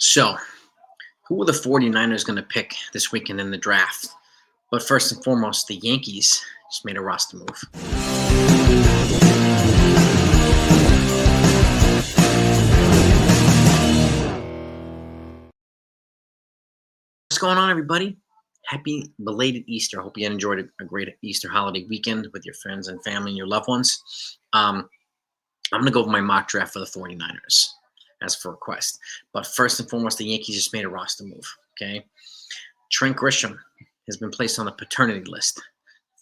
So, who are the 49ers going to pick this weekend in the draft? But first and foremost, the Yankees just made a roster move. What's going on, everybody? Happy belated Easter. I hope you enjoyed a great Easter holiday weekend with your friends and family and your loved ones. I'm going to go with my mock draft for the 49ers as for request. But first and foremost, the Yankees just made a roster move. Okay. Trent Grisham has been placed on the paternity list.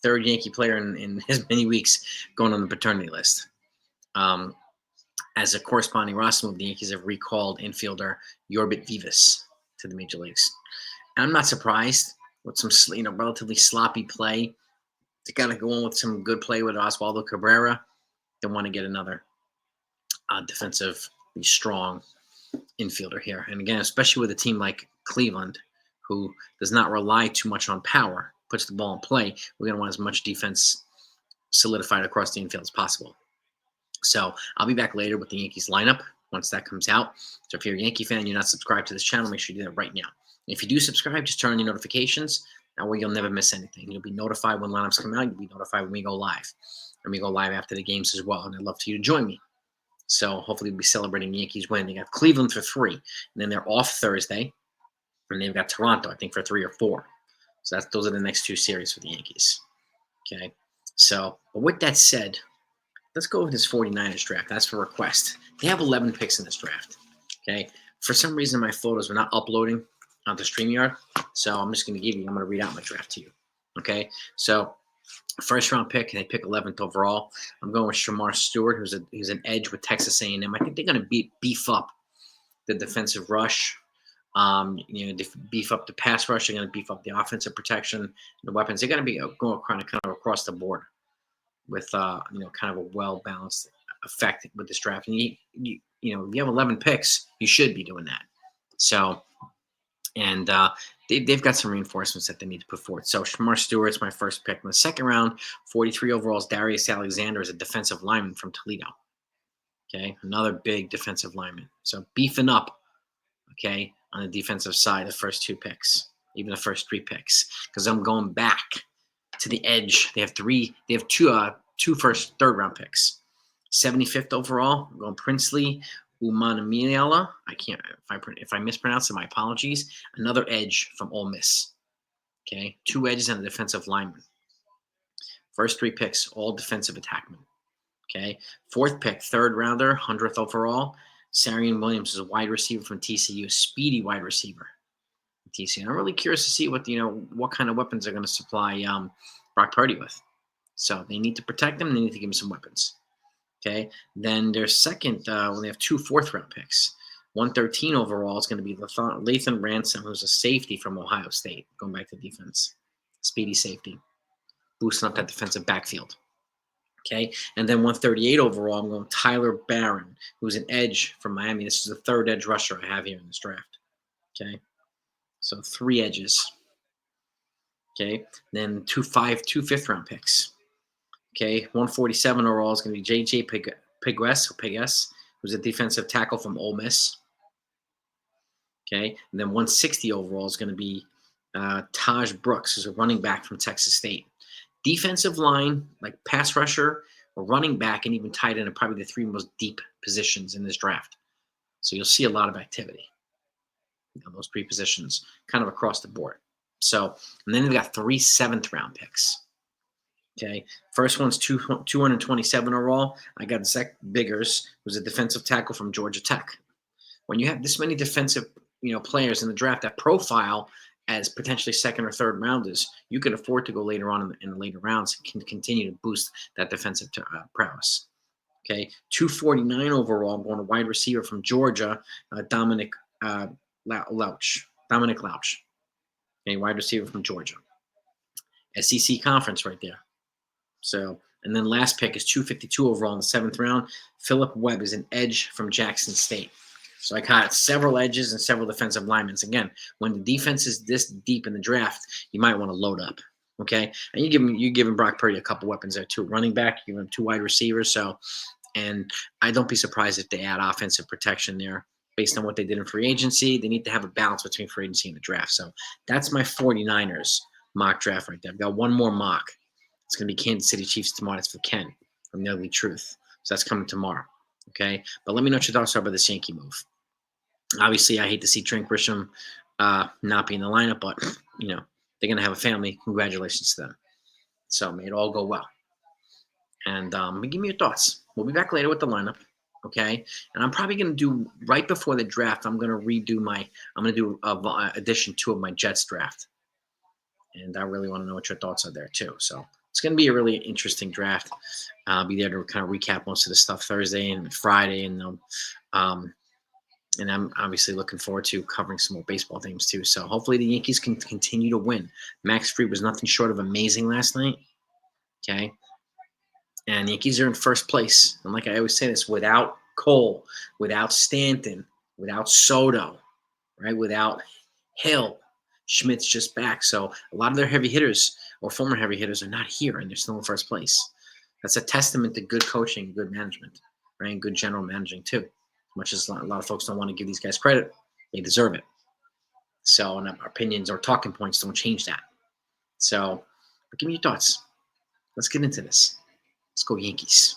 Third Yankee player in as many weeks going on the paternity list. Um, as a corresponding roster move, the Yankees have recalled infielder Yorbit Vivas to the major leagues. And I'm not surprised with some relatively sloppy play. They got to go on with some good play with Oswaldo Cabrera. They want to get another defensively strong infielder here. And again, especially with a team like Cleveland, who does not rely too much on power, puts the ball in play, we're going to want as much defense solidified across the infield as possible. So I'll be back later with the Yankees lineup once that comes out. So if you're a Yankee fan and you're not subscribed to this channel, make sure you do that right now. And if you do subscribe, just turn on your notifications. That way you'll never miss anything. You'll be notified when lineups come out. You'll be notified when we go live. And we go live after the games as well. And I'd love for you to join me. So hopefully we'll be celebrating the Yankees win. They got Cleveland for 3. And then they're off Thursday. And they've got Toronto, I think, for 3 or 4. So those are the next 2 series for the Yankees. Okay. So, but with that said, let's go with this 49ers draft. That's for request. They have 11 picks in this draft. Okay. For some reason, my photos were not uploading onto StreamYard. So I'm just going to I'm going to read out my draft to you. Okay. So first round pick, they pick 11th overall. I'm going with Shamar Stewart, who's an edge with Texas A&M. I think they're going to beef up the defensive rush. Beef up the pass rush. They're going to beef up the offensive protection, the weapons. They're going to be going kind of across the board with kind of a well-balanced effect with this draft. And if you have 11 picks, you should be doing that. So, and they've got some reinforcements that they need to put forward. So Shamar Stewart's my first pick. In the second round, 43 overall is Darius Alexander as a defensive lineman from Toledo. Okay, another big defensive lineman. So beefing up, okay, on the defensive side, the first 2 picks, even the first 3 picks, because I'm going back to the edge. They have 2 first, third round picks. 75th overall, I'm going Princely Umanamiela. If I mispronounce it, my apologies. Another edge from Ole Miss. Okay, 2 edges and a defensive lineman. First 3 picks, all defensive attackmen. Okay, 4th pick, third rounder, 100th overall. Sarian Williams is a wide receiver from TCU, speedy wide receiver. TCU. I'm really curious to see what kind of weapons they're going to supply Brock Purdy with. So they need to protect him. They need to give him some weapons. Okay. Then their second, when they have 2 fourth-round picks, 113 overall is going to be Lathan Ransom, who's a safety from Ohio State, going back to defense. Speedy safety, boosting up that defensive backfield. Okay. And then 138 overall, I'm going Tyler Barron, who's an edge from Miami. This is the 3rd edge rusher I have here in this draft. Okay. So 3 edges. Okay. Then 2 fifth-round picks. Okay. 147 overall is going to be J.J. Pegues, who's a defensive tackle from Ole Miss. Okay. And then 160 overall is going to be Taj Brooks, who's a running back from Texas State. Defensive line, like pass rusher, or running back, and even tight end are probably the 3 most deep positions in this draft. So you'll see a lot of activity on those 3 positions kind of across the board. So, and then they've got 3 7th-round picks. Okay, first one's 227 overall. I got Zach Biggers, who's a defensive tackle from Georgia Tech. When you have this many defensive, players in the draft that profile as potentially 2nd or 3rd rounders, you can afford to go later on in the later rounds and can continue to boost that defensive prowess. Okay, 249 overall. I'm going to wide receiver from Georgia, Dominic Lauch. Okay, wide receiver from Georgia. SEC conference right there. So, and then last pick is 252 overall in the 7th round. Philip Webb is an edge from Jackson State. So I got several edges and several defensive linemen. Again, when the defense is this deep in the draft, you might want to load up. Okay, and you're giving Brock Purdy a couple weapons there too. Running back, you give him 2 wide receivers. So, and I don't be surprised if they add offensive protection there based on what they did in free agency. They need to have a balance between free agency and the draft. So that's my 49ers mock draft right there. I've got one more mock. It's going to be Kansas City Chiefs tomorrow. It's for Ken from The Ugly Truth. So that's coming tomorrow. Okay. But let me know what your thoughts are about this Yankee move. Obviously, I hate to see Trent Grisham not be in the lineup, but, they're going to have a family. Congratulations to them. So may it all go well. And give me your thoughts. We'll be back later with the lineup. Okay. And I'm probably going to do right before the draft. I'm going to do edition 2 of my Jets draft. And I really want to know what your thoughts are there too. So it's going to be a really interesting draft. I'll be there to kind of recap most of the stuff Thursday and Friday. And I'm obviously looking forward to covering some more baseball themes too. So hopefully the Yankees can continue to win. Max Fried was nothing short of amazing last night. Okay. And the Yankees are in first place. And like I always say this, without Cole, without Stanton, without Soto, right? Without Hill, Schmidt's just back. So a lot of their heavy hitters or former heavy hitters are not here, and they're still in first place. That's a testament to good coaching, good management, right? And good general managing too. As much as a lot of folks don't want to give these guys credit, they deserve it. So, and our opinions or talking points don't change that. So, give me your thoughts. Let's get into this. Let's go Yankees.